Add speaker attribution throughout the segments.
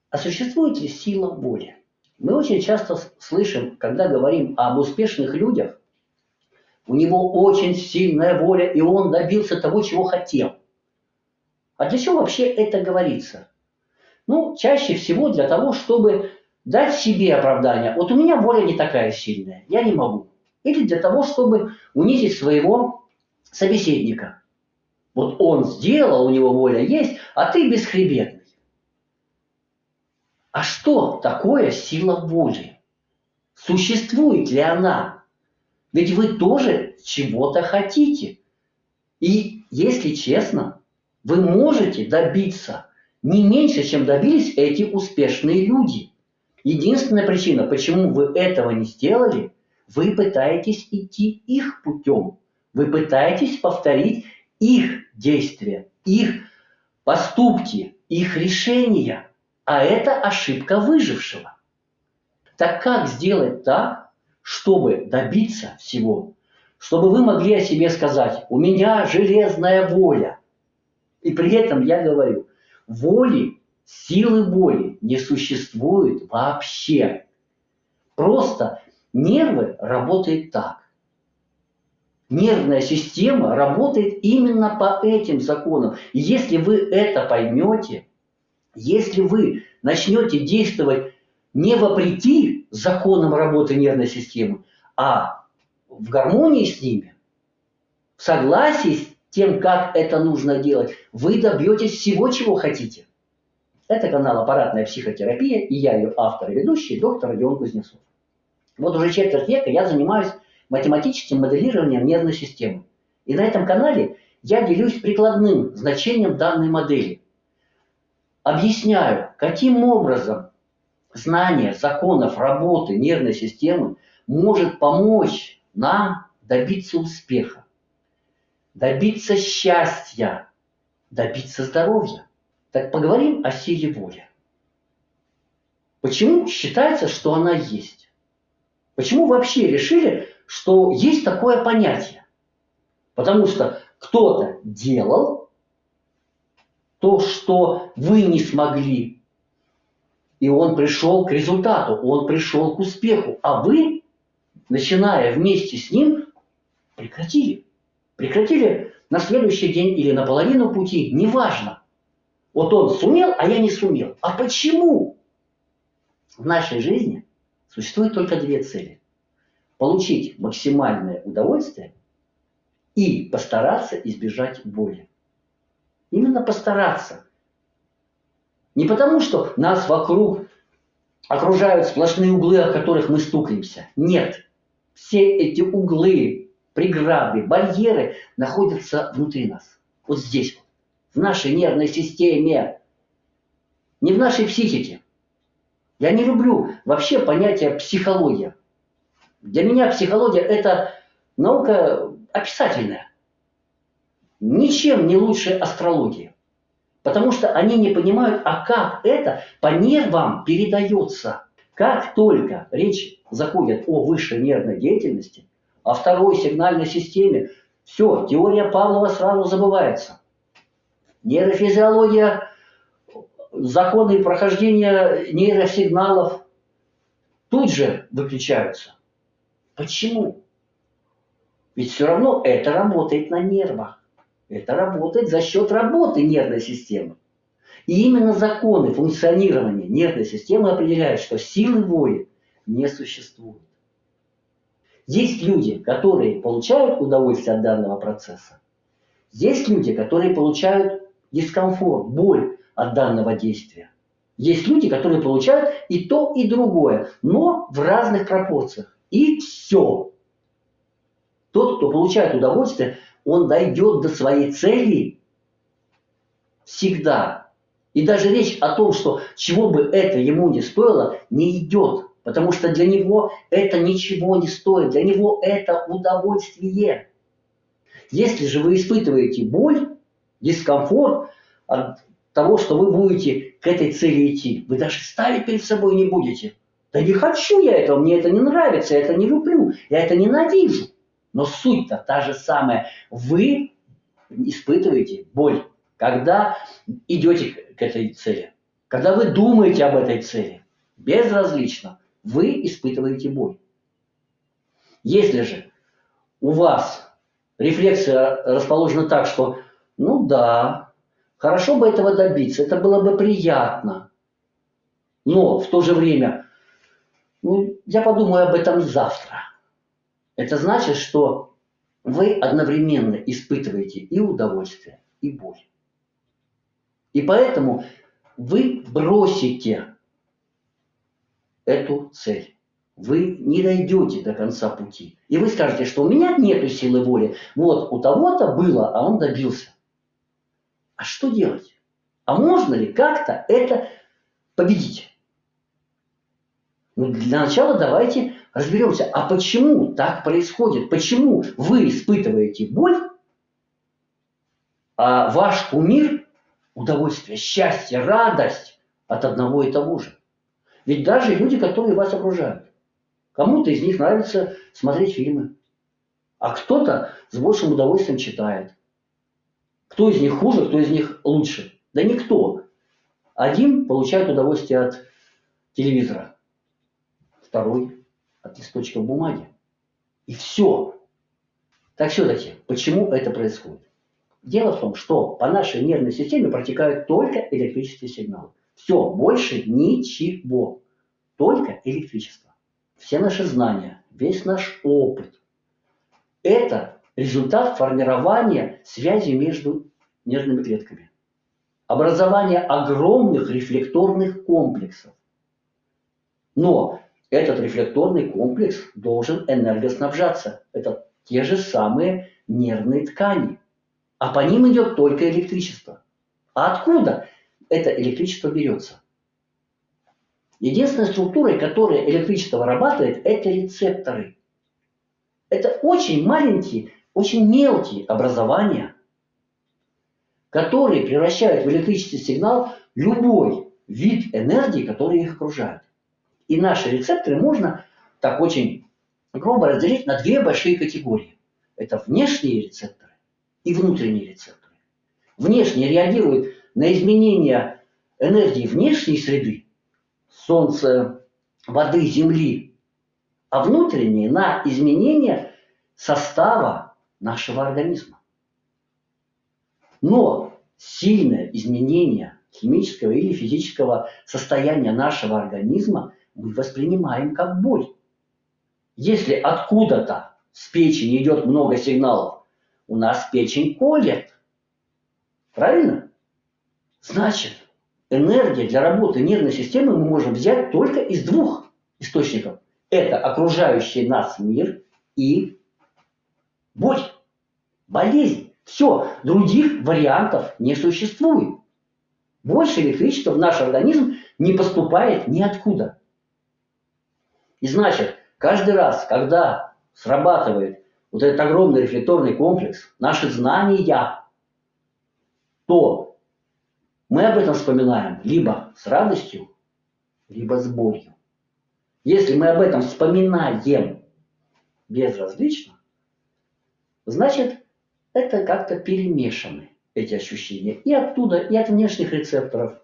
Speaker 1: А существует ли сила воли? Мы очень часто слышим, когда говорим об успешных людях, у него очень сильная воля, и он добился того, чего хотел. А для чего вообще это говорится? Ну, чаще всего для того, чтобы дать себе оправдание. Вот у меня воля не такая сильная, я не могу. Или для того, чтобы унизить своего собеседника. Вот он сделал, у него воля есть, а ты бесхребетный. А что такое сила воли? Существует ли она? Ведь вы тоже чего-то хотите. И, если честно, вы можете добиться не меньше, чем добились эти успешные люди. Единственная причина, почему вы этого не сделали, вы пытаетесь идти их путем. Вы пытаетесь повторить их действия, их поступки, их решения. А это ошибка выжившего. Так как сделать так, чтобы добиться всего? Чтобы вы могли о себе сказать: у меня железная воля. И при этом я говорю, воли, силы воли не существует вообще. Просто нервы работают так. Нервная система работает именно по этим законам. И если вы это поймете, если вы начнете действовать не вопреки законам работы нервной системы, а в гармонии с ними, в согласии с тем, как это нужно делать, вы добьетесь всего, чего хотите. Это канал «Аппаратная психотерапия», и я ее автор и ведущий, доктор Родион Кузнецов. Вот уже четверть века я занимаюсь математическим моделированием нервной системы. И на этом канале я делюсь прикладным значением данной модели. Объясняю, каким образом знание законов работы нервной системы может помочь нам добиться успеха, добиться счастья, добиться здоровья. Так поговорим о силе воли. Почему считается, что она есть? Почему вообще решили, что есть такое понятие? Потому что кто-то делал то, что вы не смогли, и он пришел к результату, он пришел к успеху, а вы, начиная вместе с ним, прекратили. Прекратили на следующий день или на половину пути, неважно. Вот он сумел, а я не сумел. А почему? В нашей жизни существует только две цели. Получить максимальное удовольствие и постараться избежать боли. Именно постараться. Не потому, что нас вокруг окружают сплошные углы, о которых мы стукаемся. Нет. Все эти углы, преграды, барьеры находятся внутри нас. Вот здесь вот. В нашей нервной системе. Не в нашей психике. Я не люблю вообще понятие психология. Для меня психология – это наука описательная. Ничем не лучше астрологии. Потому что они не понимают, а как это по нервам передается. Как только речь заходит о высшей нервной деятельности, о второй сигнальной системе, все, теория Павлова сразу забывается. Нейрофизиология, законы прохождения нейросигналов тут же выключаются. Почему? Ведь все равно это работает на нервах. Это работает за счет работы нервной системы. И именно законы функционирования нервной системы определяют, что силы воли не существует. Есть люди, которые получают удовольствие от данного процесса. Есть люди, которые получают дискомфорт, боль от данного действия. Есть люди, которые получают и то, и другое, но в разных пропорциях. И все. Тот, кто получает удовольствие, он дойдет до своей цели всегда. И даже речь о том, что чего бы это ему не стоило, не идет. Потому что для него это ничего не стоит. Для него это удовольствие. Если же вы испытываете боль, дискомфорт от того, что вы будете к этой цели идти, вы даже ставить перед собой не будете. Да не хочу я этого, мне это не нравится, я это не люблю, я это ненавижу. Но суть-то та же самая. Вы испытываете боль, когда идете к этой цели. Когда вы думаете об этой цели, безразлично, вы испытываете боль. Если же у вас рефлексия расположена так, что, ну да, хорошо бы этого добиться, это было бы приятно, но в то же время, ну, я подумаю об этом завтра. Это значит, что вы одновременно испытываете и удовольствие, и боль. И поэтому вы бросите эту цель. Вы не дойдете до конца пути. И вы скажете, что у меня нет силы воли. Вот у того-то было, а он добился. А что делать? А можно ли как-то это победить? Ну, для начала давайте разберемся, а почему так происходит? Почему вы испытываете боль, а ваш кумир – удовольствие, счастье, радость от одного и того же? Ведь даже люди, которые вас окружают, кому-то из них нравится смотреть фильмы, а кто-то с большим удовольствием читает. Кто из них хуже, кто из них лучше? Да никто. Один получает удовольствие от телевизора, второй от листочка бумаги. И все. Так все-таки, почему это происходит? Дело в том, что по нашей нервной системе протекают только электрические сигналы. Все, больше ничего. Только электричество. Все наши знания, весь наш опыт – это результат формирования связи между нервными клетками. Образование огромных рефлекторных комплексов. Но этот рефлекторный комплекс должен энергоснабжаться. Это те же самые нервные ткани. А по ним идет только электричество. А откуда это электричество берется? Единственной структурой, которая электричество вырабатывает, это рецепторы. Это очень маленькие, очень мелкие образования, которые превращают в электрический сигнал любой вид энергии, который их окружает. И наши рецепторы можно так очень грубо разделить на две большие категории. Это внешние рецепторы и внутренние рецепторы. Внешние реагируют на изменения энергии внешней среды, солнца, воды, земли, а внутренние на изменения состава нашего организма. Но сильное изменение химического или физического состояния нашего организма мы воспринимаем как боль. Если откуда-то с печени идет много сигналов, у нас печень колет. Правильно? Значит, энергия для работы нервной системы мы можем взять только из двух источников. Это окружающий нас мир и боль, болезнь. Все, других вариантов не существует. Больше электричества в наш организм не поступает ниоткуда. И значит, каждый раз, когда срабатывает вот этот огромный рефлекторный комплекс, наши знания, то мы об этом вспоминаем либо с радостью, либо с болью. Если мы об этом вспоминаем безразлично, значит, это как-то перемешаны, эти ощущения. И оттуда, и от внешних рецепторов,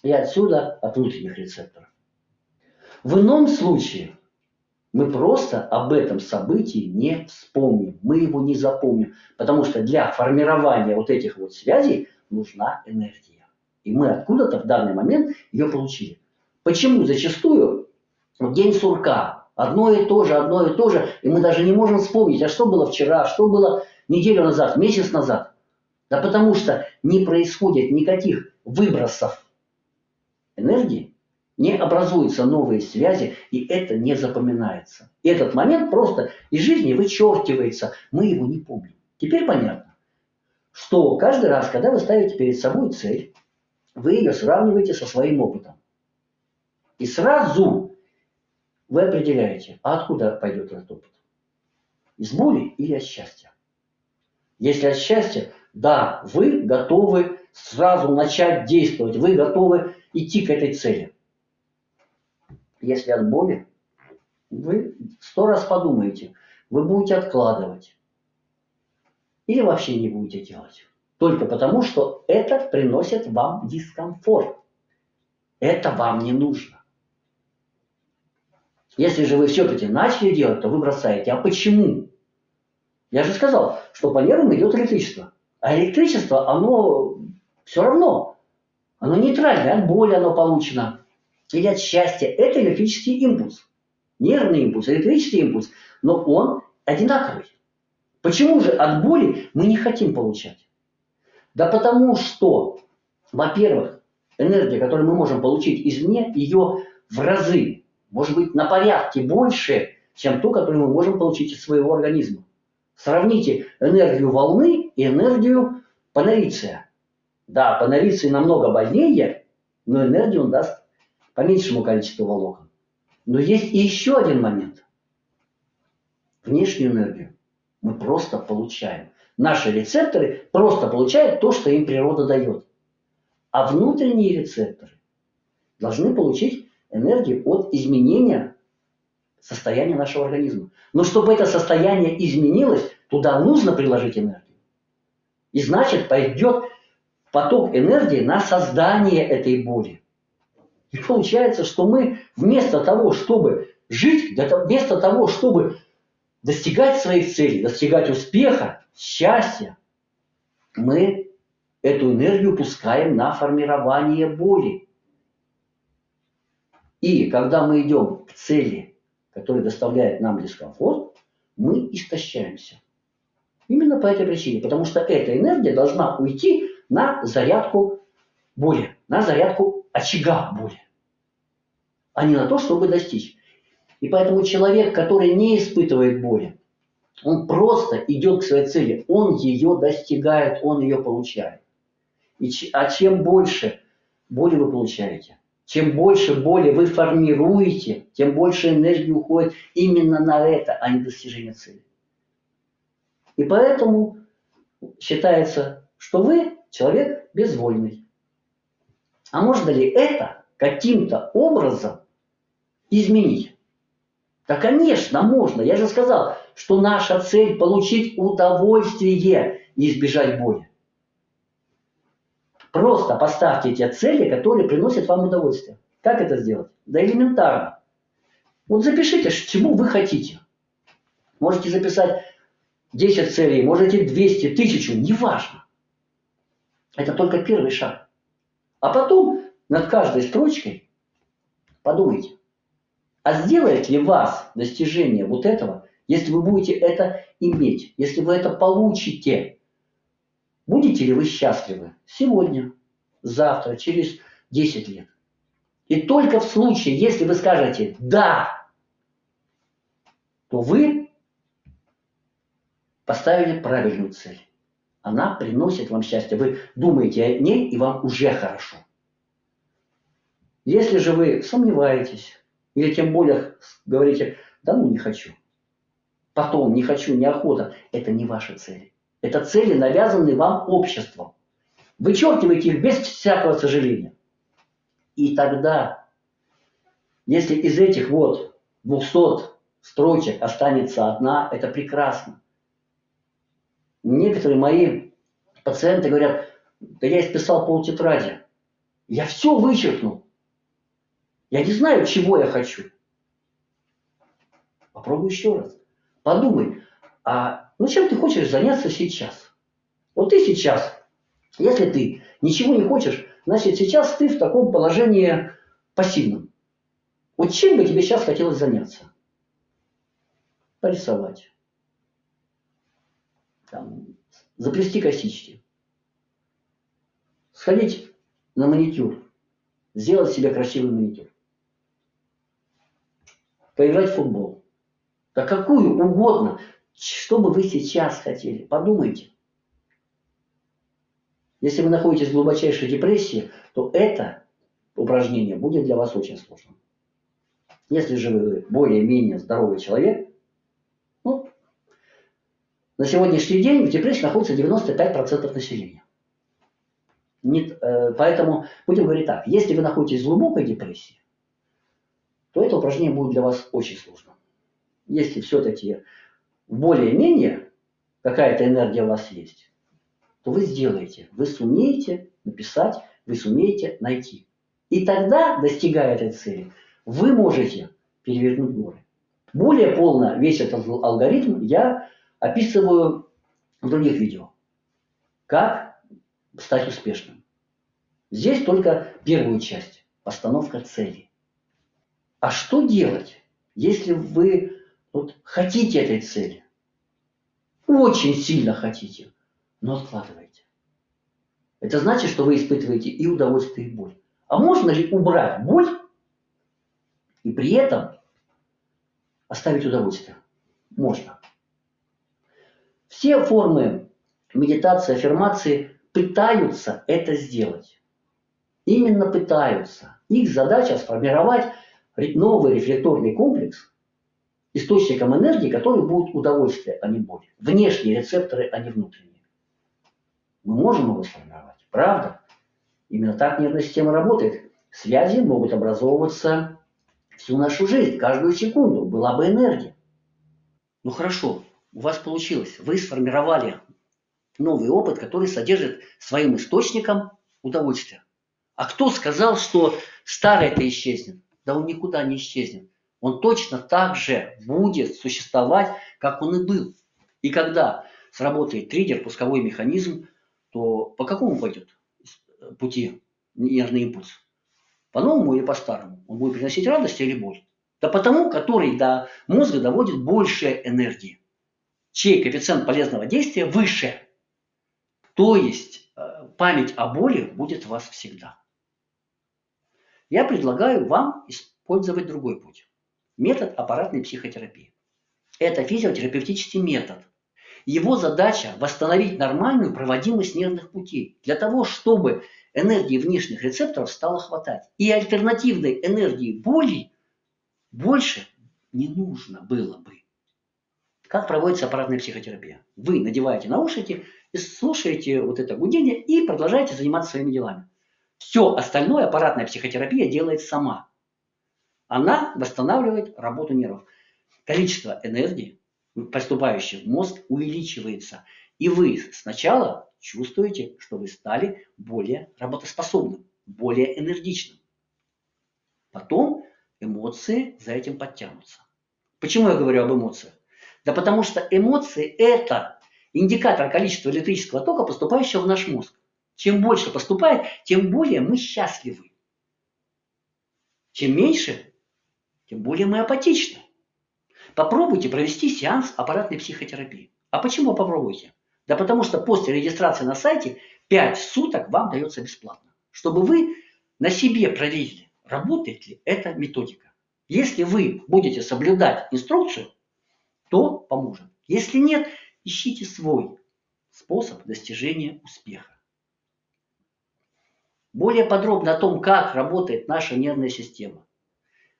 Speaker 1: и отсюда, от внутренних рецепторов. В ином случае мы просто об этом событии не вспомним, мы его не запомним, потому что для формирования вот этих вот связей нужна энергия. И мы откуда-то в данный момент ее получили. Почему зачастую в день сурка одно и то же, и мы даже не можем вспомнить, а что было вчера, что было неделю назад, месяц назад? Да потому что не происходит никаких выбросов энергии, не образуются новые связи, и это не запоминается. И этот момент просто из жизни вычеркивается, мы его не помним. Теперь понятно, что каждый раз, когда вы ставите перед собой цель, вы ее сравниваете со своим опытом. И сразу вы определяете, а откуда пойдет этот опыт? Из боли или от счастья? Если от счастья, да, вы готовы сразу начать действовать, вы готовы идти к этой цели. Если от боли, вы 100 раз подумаете, вы будете откладывать. Или вообще не будете делать. Только потому, что это приносит вам дискомфорт. Это вам не нужно. Если же вы все-таки начали делать, то вы бросаете. А почему? Я же сказал, что по нервам идет электричество. А электричество, оно все равно. Оно нейтральное, от боли оно получено. Или от счастья. Это электрический импульс. Нервный импульс, электрический импульс. Но он одинаковый. Почему же от боли мы не хотим получать? Да потому что, во-первых, энергия, которую мы можем получить извне, ее в разы, может быть, на порядке больше, чем ту, которую мы можем получить из своего организма. Сравните энергию волны и энергию панориция. Да, панориция намного больнее, но энергию он даст по меньшему количеству волокон. Но есть и еще один момент. Внешнюю энергию мы просто получаем. Наши рецепторы просто получают то, что им природа дает. А внутренние рецепторы должны получить энергию от изменения состояния нашего организма. Но чтобы это состояние изменилось, туда нужно приложить энергию. И значит, пойдет поток энергии на создание этой боли. И получается, что мы вместо того, чтобы жить, вместо того, чтобы достигать своих целей, достигать успеха, счастья, мы эту энергию пускаем на формирование боли. И когда мы идем к цели, которая доставляет нам дискомфорт, мы истощаемся. Именно по этой причине. Потому что эта энергия должна уйти на зарядку боли, на зарядку очага боли, а не на то, чтобы достичь. И поэтому человек, который не испытывает боли, он просто идет к своей цели, он ее достигает, он ее получает. А чем больше боли вы получаете, чем больше боли вы формируете, тем больше энергии уходит именно на это, а не достижение цели. И поэтому считается, что вы человек безвольный. А можно ли это каким-то образом изменить? Да, конечно, можно. Я же сказал, что наша цель – получить удовольствие и избежать боли. Просто поставьте те цели, которые приносят вам удовольствие. Как это сделать? Да элементарно. Вот запишите, чему вы хотите. Можете записать 10 целей, можете 200, 1000, неважно. Это только первый шаг. А потом над каждой строчкой подумайте, а сделает ли вас достижение вот этого, если вы будете это иметь, если вы это получите? Будете ли вы счастливы сегодня, завтра, через 10 лет? И только в случае, если вы скажете «да», то вы поставили правильную цель. Она приносит вам счастье. Вы думаете о ней, и вам уже хорошо. Если же вы сомневаетесь, или тем более говорите «да ну не хочу», потом «не хочу, неохота», это не ваши цели. Это цели, навязанные вам обществом. Вычеркивайте их без всякого сожаления. И тогда, если из этих вот 200 строчек останется одна, это прекрасно. Некоторые мои пациенты говорят, да я исписал полтетради, я все вычеркнул. Я не знаю, чего я хочу. Попробуй еще раз. Подумай, чем ты хочешь заняться сейчас? Вот ты сейчас, если ты ничего не хочешь, значит сейчас ты в таком положении пассивном. Вот чем бы тебе сейчас хотелось заняться? Порисовать. Заплести косички. Сходить на маникюр. Сделать себе красивый маникюр. Поиграть в футбол. Да какую угодно. Что бы вы сейчас хотели? Подумайте. Если вы находитесь в глубочайшей депрессии, то это упражнение будет для вас очень сложным. Если же вы более-менее здоровый человек, на сегодняшний день в депрессии находится 95% населения. Поэтому будем говорить так, если вы находитесь в глубокой депрессии, то это упражнение будет для вас очень сложно. Если все-таки более-менее какая-то энергия у вас есть, то вы сделаете, вы сумеете написать, вы сумеете найти. И тогда, достигая этой цели, вы можете перевернуть горы. Более полно весь этот алгоритм я описываю в других видео. Как стать успешным. Здесь только первую часть. Постановка цели. А что делать, если вы хотите этой цели? Очень сильно хотите, но откладываете. Это значит, что вы испытываете и удовольствие, и боль. А можно ли убрать боль и при этом оставить удовольствие? Можно. Все формы медитации, аффирмации пытаются это сделать. Именно пытаются. Их задача сформировать новый рефлекторный комплекс источником энергии, который будет удовольствие, а не боль. Внешние рецепторы, а не внутренние. Мы можем его сформировать, правда? Именно так нервная система работает. Связи могут образовываться всю нашу жизнь, каждую секунду. Была бы энергия. Ну хорошо, у вас получилось. Вы сформировали новый опыт, который содержит своим источником удовольствие. А кто сказал, что старое-то исчезнет? Да он никуда не исчезнет. Он точно так же будет существовать, как он и был. И когда сработает триггер, пусковой механизм, то по какому пойдет пути нервный импульс? По новому или по старому? Он будет приносить радость или боль? Да потому, который до мозга доводит больше энергии, чей коэффициент полезного действия выше. То есть память о боли будет у вас всегда. Я предлагаю вам использовать другой путь. Метод аппаратной психотерапии. Это физиотерапевтический метод. Его задача – восстановить нормальную проводимость нервных путей, для того, чтобы энергии внешних рецепторов стало хватать. И альтернативной энергии боли больше не нужно было бы. Как проводится аппаратная психотерапия? Вы надеваете наушники и слушаете вот это гудение и продолжаете заниматься своими делами. Все остальное аппаратная психотерапия делает сама. Она восстанавливает работу нервов. Количество энергии, поступающей в мозг, увеличивается. И вы сначала чувствуете, что вы стали более работоспособным, более энергичным. Потом эмоции за этим подтянутся. Почему я говорю об эмоциях? Да потому что эмоции – это индикатор количества электрического тока, поступающего в наш мозг. Чем больше поступает, тем более мы счастливы. Чем меньше, тем более мы апатичны. Попробуйте провести сеанс аппаратной психотерапии. А почему попробуйте? Да потому что после регистрации на сайте 5 суток вам дается бесплатно. Чтобы вы на себе проверили, работает ли эта методика. Если вы будете соблюдать инструкцию, то поможет. Если нет, ищите свой способ достижения успеха. Более подробно о том, как работает наша нервная система,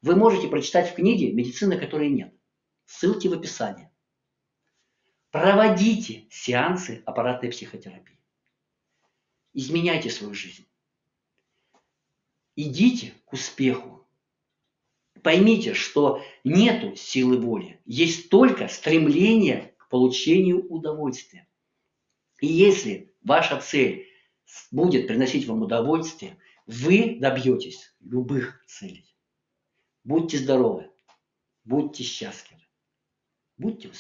Speaker 1: вы можете прочитать в книге «Медицины, которой нет». Ссылки в описании. Проводите сеансы аппаратной психотерапии. Изменяйте свою жизнь. Идите к успеху. Поймите, что нету силы воли, есть только стремление к получению удовольствия. И если ваша цель будет приносить вам удовольствие, вы добьетесь любых целей. Будьте здоровы, будьте счастливы, будьте успешны.